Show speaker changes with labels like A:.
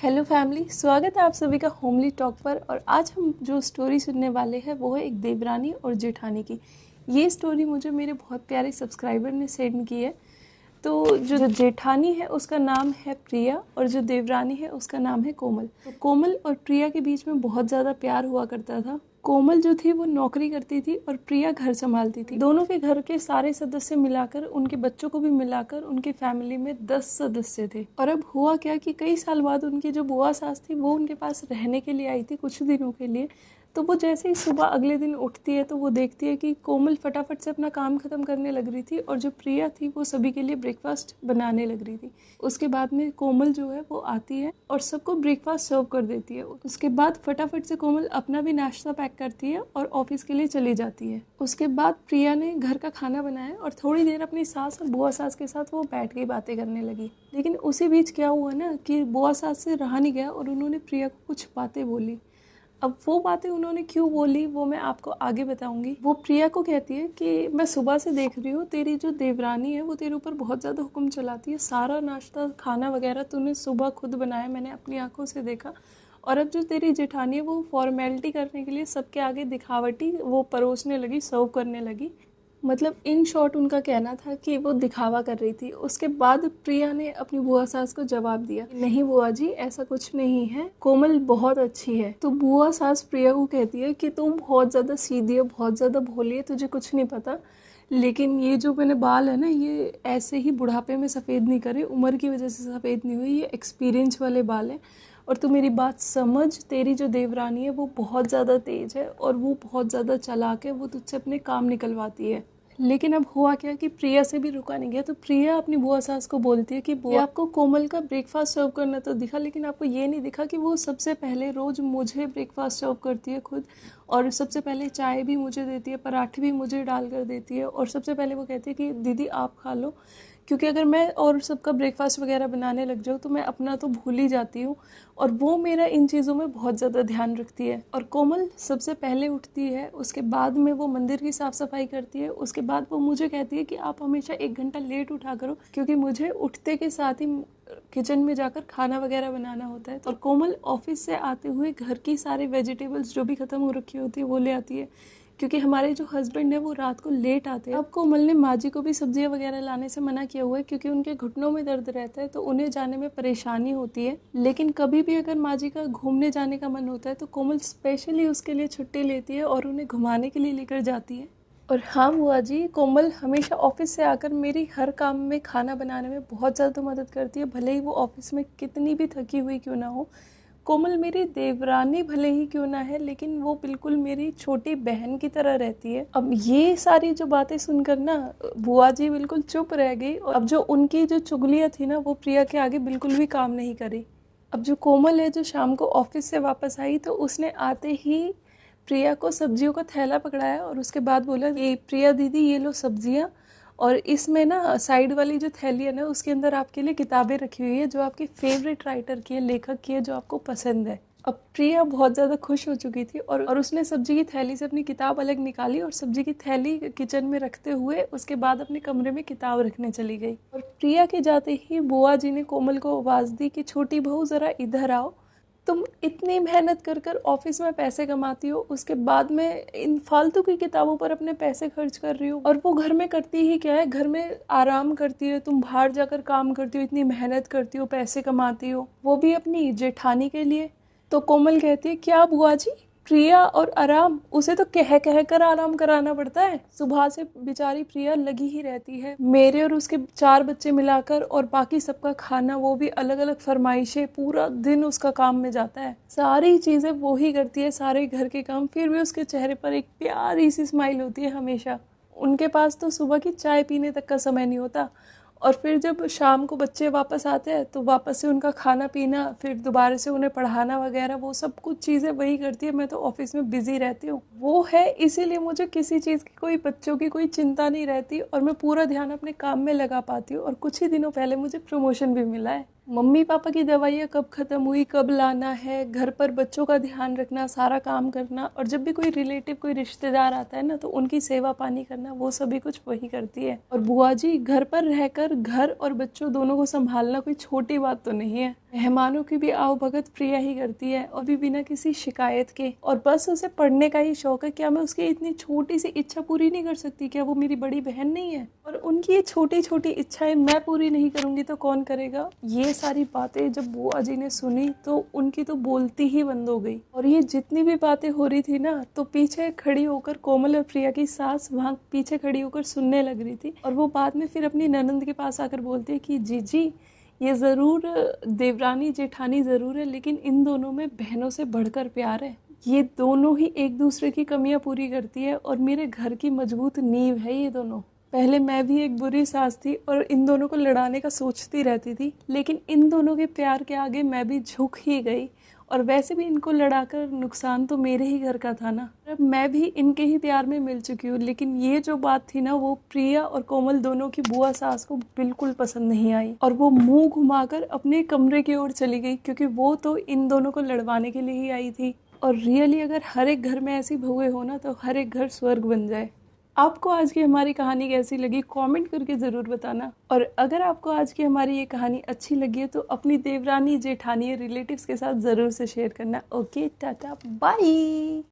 A: Hello family, स्वागत है आप सभी का होमली टॉक पर। और आज हम जो स्टोरी सुनने वाले हैं वो है एक देवरानी और जेठानी की। ये स्टोरी मुझे मेरे बहुत प्यारे सब्सक्राइबर ने सेंड की है। तो जो जेठानी है उसका नाम है प्रिया और जो देवरानी है उसका नाम है कोमल। तो कोमल और प्रिया के बीच में बहुत ज़्यादा प्यार हुआ करता था। कोमल जो थी वो नौकरी करती थी और प्रिया घर संभालती थी। दोनों के घर के सारे सदस्य मिलाकर, उनके बच्चों को भी मिलाकर, उनकी फैमिली में 10 सदस्य थे। और अब हुआ क्या कि कई साल बाद उनकी जो बुआ सास थी वो उनके पास रहने के लिए आई थी कुछ दिनों के लिए। तो वो जैसे ही सुबह अगले दिन उठती है तो वो देखती है कि कोमल फटाफट से अपना काम ख़त्म करने लग रही थी और जो प्रिया थी वो सभी के लिए ब्रेकफास्ट बनाने लग रही थी। उसके बाद में कोमल जो है वो आती है और सबको ब्रेकफास्ट सर्व कर देती है। उसके बाद फटाफट से कोमल अपना भी नाश्ता पैक करती है और ऑफिस के लिए चली जाती है। उसके बाद प्रिया ने घर का खाना बनाया और थोड़ी देर अपनी सास और बुआ सास के साथ वो बैठ के बातें करने लगी। लेकिन उसी बीच क्या हुआ ना कि बुआ सास से रहा नहीं गया और उन्होंने प्रिया को कुछ बातें बोली। अब वो बातें उन्होंने क्यों बोली वो मैं आपको आगे बताऊंगी। वो प्रिया को कहती है कि मैं सुबह से देख रही हूँ तेरी जो देवरानी है वो तेरे ऊपर बहुत ज़्यादा हुक्म चलाती है। सारा नाश्ता खाना वगैरह तूने सुबह खुद बनाया, मैंने अपनी आंखों से देखा। और अब जो तेरी जेठानी है वो फॉर्मेलिटी करने के लिए सबके आगे दिखावटी वो परोसने लगी, सर्व करने लगी। मतलब इन शॉर्ट उनका कहना था कि वो दिखावा कर रही थी। उसके बाद प्रिया ने अपनी बुआ सास को जवाब दिया, नहीं बुआ जी ऐसा कुछ नहीं है, कोमल बहुत अच्छी है। तो बुआ सास प्रिया को कहती है कि तुम बहुत ज़्यादा सीधी है, बहुत ज़्यादा भोली है, तुझे कुछ नहीं पता। लेकिन ये जो मैंने बाल है ना ये ऐसे ही बुढ़ापे में सफ़ेद नहीं करे, उम्र की वजह से सफ़ेद नहीं हुई, ये एक्सपीरियंस वाले बाल हैं। और तू मेरी बात समझ, तेरी जो देवरानी है वो बहुत ज़्यादा तेज़ है और वो बहुत ज़्यादा चालाक है, वो तुझसे अपने काम निकलवाती है। लेकिन अब हुआ क्या कि प्रिया से भी रुका नहीं गया। तो प्रिया अपनी बुआ सास को बोलती है कि बुआ आपको कोमल का ब्रेकफास्ट सर्व करना तो दिखा, लेकिन आपको ये नहीं दिखा कि वो सबसे पहले रोज़ मुझे ब्रेकफास्ट सर्व करती है खुद, और सबसे पहले चाय भी मुझे देती है, पराठे भी मुझे डाल कर देती है। और सबसे पहले वो कहती है कि दीदी आप खा लो, क्योंकि अगर मैं और सबका ब्रेकफास्ट वगैरह बनाने लग जाऊँ तो मैं अपना तो भूल ही जाती हूँ। और वो मेरा इन चीज़ों में बहुत ज़्यादा ध्यान रखती है। और कोमल सबसे पहले उठती है, उसके बाद में वो मंदिर की साफ़ सफाई करती है। उसके बाद वो मुझे कहती है कि आप हमेशा 1 घंटा लेट उठा करो, क्योंकि मुझे उठते के साथ ही किचन में जाकर खाना वगैरह बनाना होता है। और कोमल ऑफिस से आते हुए घर की सारे वेजिटेबल्स जो भी ख़त्म हो रखी होती है वो ले आती है, क्योंकि हमारे जो हस्बैंड है वो रात को लेट आते हैं। अब कोमल ने माँ जी को भी सब्जियां वगैरह लाने से मना किया हुआ है, क्योंकि उनके घुटनों में दर्द रहता है तो उन्हें जाने में परेशानी होती है। लेकिन कभी भी अगर माँ जी का घूमने जाने का मन होता है तो कोमल स्पेशली उसके लिए छुट्टी लेती है और उन्हें घुमाने के लिए लेकर जाती है। और हाँ बुआ जी, कोमल हमेशा ऑफिस से आकर मेरी हर काम में, खाना बनाने में बहुत ज़्यादा मदद करती है, भले ही वो ऑफिस में कितनी भी थकी हुई क्यों ना हो। कोमल मेरी देवरानी भले ही क्यों ना है, लेकिन वो बिल्कुल मेरी छोटी बहन की तरह रहती है। अब ये सारी जो बातें सुनकर ना बुआ जी बिल्कुल चुप रह गई। और अब जो उनकी जो चुगलियाँ थी ना वो प्रिया के आगे बिल्कुल भी काम नहीं करी। अब जो कोमल है जो शाम को ऑफिस से वापस आई तो उसने आते ही प्रिया को सब्जियों का थैला पकड़ाया और उसके बाद बोला, ये प्रिया दीदी ये लो सब्जियाँ, और इसमें ना साइड वाली जो थैली है ना उसके अंदर आपके लिए किताबें रखी हुई है जो आपकी फेवरेट राइटर की है, लेखक की है, जो आपको पसंद है। अब प्रिया बहुत ज़्यादा खुश हो चुकी थी और उसने सब्जी की थैली से अपनी किताब अलग निकाली और सब्जी की थैली किचन में रखते हुए उसके बाद अपने कमरे में किताब रखने चली गई। और प्रिया के जाते ही बुआ जी ने कोमल को आवाज़ दी कि छोटी बहू ज़रा इधर आओ, तुम इतनी मेहनत कर कर ऑफिस में पैसे कमाती हो, उसके बाद में इन फालतू की किताबों पर अपने पैसे खर्च कर रही हो। और वो घर में करती ही क्या है, घर में आराम करती है, तुम बाहर जाकर काम करती हो, इतनी मेहनत करती हो, पैसे कमाती हो, वो भी अपनी जेठानी के लिए। तो कोमल कहती है, क्या बुआ जी, प्रिया और आराम, उसे तो कह कह कर आराम कराना पड़ता है। सुबह से बेचारी प्रिया लगी ही रहती है, मेरे और उसके 4 बच्चे मिलाकर और बाकी सबका खाना, वो भी अलग अलग फरमाइशें, पूरा दिन उसका काम में जाता है, सारी चीज़ें वो ही करती है, सारे घर के काम। फिर भी उसके चेहरे पर एक प्यारी सी स्माइल होती है हमेशा। उनके पास तो सुबह की चाय पीने तक का समय नहीं होता। और फिर जब शाम को बच्चे वापस आते हैं तो वापस से उनका खाना पीना, फिर दोबारा से उन्हें पढ़ाना वगैरह, वो सब कुछ चीज़ें वही करती है। मैं तो ऑफिस में बिजी रहती हूँ, वो है, इसीलिए मुझे किसी चीज़ की, कोई बच्चों की कोई चिंता नहीं रहती और मैं पूरा ध्यान अपने काम में लगा पाती हूँ। और कुछ ही दिनों पहले मुझे प्रमोशन भी मिला है। मम्मी पापा की दवाइयाँ कब ख़त्म हुई, कब लाना है, घर पर बच्चों का ध्यान रखना, सारा काम करना, और जब भी कोई रिलेटिव, कोई रिश्तेदार आता है ना तो उनकी सेवा पानी करना, वो सभी कुछ वही करती है। और बुआ जी, घर पर रहकर घर और बच्चों दोनों को संभालना कोई छोटी बात तो नहीं है। मेहमानों की भी आवभगत प्रिया ही करती है और भी बिना किसी शिकायत के, और बस उसे पढ़ने का ही शौक है। क्या मैं उसकी इतनी छोटी सी इच्छा पूरी नहीं कर सकती? क्या वो मेरी बड़ी बहन नहीं है? और उनकी ये छोटी छोटी इच्छाएं मैं पूरी नहीं करूंगी तो कौन करेगा? ये सारी बातें जब बुआ जी ने सुनी तो उनकी तो बोलती ही बंद हो गई। और ये जितनी भी बातें हो रही थी ना, तो पीछे खड़ी होकर कोमल और प्रिया की सास वहाँ पीछे खड़ी होकर सुनने लग रही थी। और वो बाद में फिर अपनी ननंद के पास आकर बोलती है कि जीजी, ये ज़रूर देवरानी जेठानी ज़रूर है, लेकिन इन दोनों में बहनों से बढ़कर प्यार है। ये दोनों ही एक दूसरे की कमियां पूरी करती है और मेरे घर की मजबूत नींव है ये दोनों। पहले मैं भी एक बुरी सास थी और इन दोनों को लड़ाने का सोचती रहती थी, लेकिन इन दोनों के प्यार के आगे मैं भी झुक ही गई। और वैसे भी इनको लड़ाकर नुकसान तो मेरे ही घर का था ना। अब मैं भी इनके ही प्यार में मिल चुकी हूँ, लेकिन ये जो बात थी ना, वो प्रिया और कोमल दोनों की बुआ सास को बिल्कुल पसंद नहीं आई और वो मुंह घुमाकर अपने कमरे की ओर चली गई, क्योंकि वो तो इन दोनों को लड़वाने के लिए ही आई थी। और रियली अगर हर एक घर में ऐसी बहुएं हो ना, तो हर एक घर स्वर्ग बन जाए। आपको आज की हमारी कहानी कैसी लगी कमेंट करके ज़रूर बताना। और अगर आपको आज की हमारी ये कहानी अच्छी लगी है तो अपनी देवरानी जेठानी रिलेटिव्स के साथ ज़रूर से शेयर करना। Okay, tata, bye.